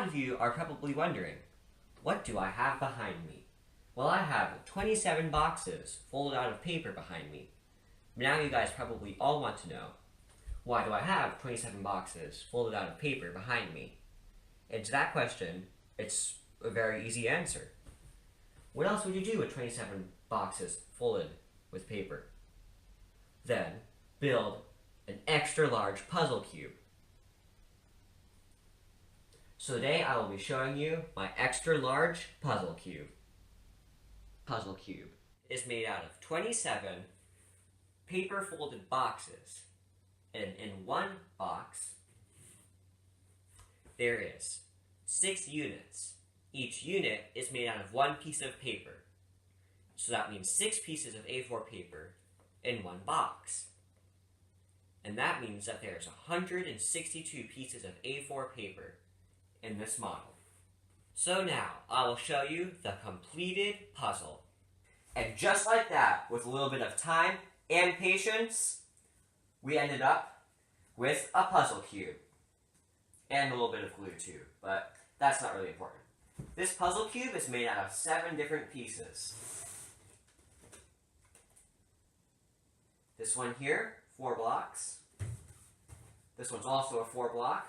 lot of you are probably wondering, what do I have behind me? Well, I have 27 boxes folded out of paper behind me. Now you guys probably all want to know, why do I have 27 boxes folded out of paper behind me? And to that question, it's a very easy answer. What else would you do with 27 boxes folded with paper? Then, build an extra large puzzle cube. So today I will be showing you my extra large puzzle cube. Puzzle cube is made out of 27 paper folded boxes. And in one box, there is 6 units. Each unit is made out of one piece of paper. So that means 6 pieces of A4 paper in one box. And that means that there's 162 pieces of A4 paper in this model. So now, I will show you the completed puzzle. And just like that, with a little bit of time and patience, we ended up with a puzzle cube. And a little bit of glue too, but that's not really important. This puzzle cube is made out of 7 different pieces. This one here, 4 blocks. This one's also a 4 block.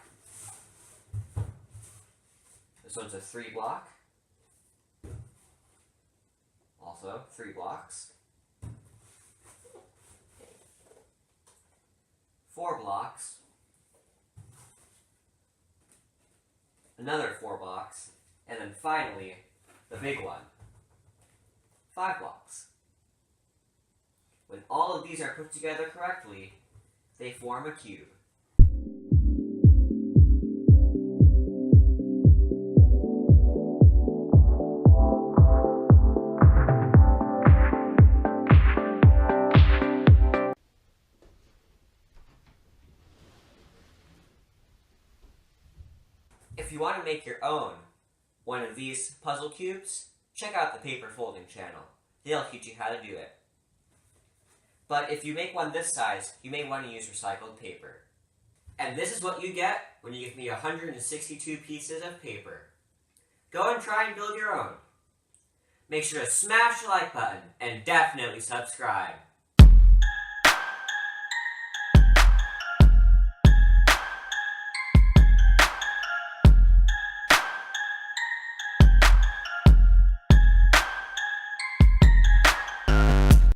This one's a 3 block. Also 3 blocks. 4 blocks. Another 4 blocks. And then finally, the big one. 5 blocks. When all of these are put together correctly, they form a cube. If you want to make your own one of these puzzle cubes, check out the Paper Folding channel. They'll teach you how to do it. But if you make one this size, you may want to use recycled paper. And this is what you get when you give me 162 pieces of paper. Go and try and build your own. Make sure to smash the like button and definitely subscribe.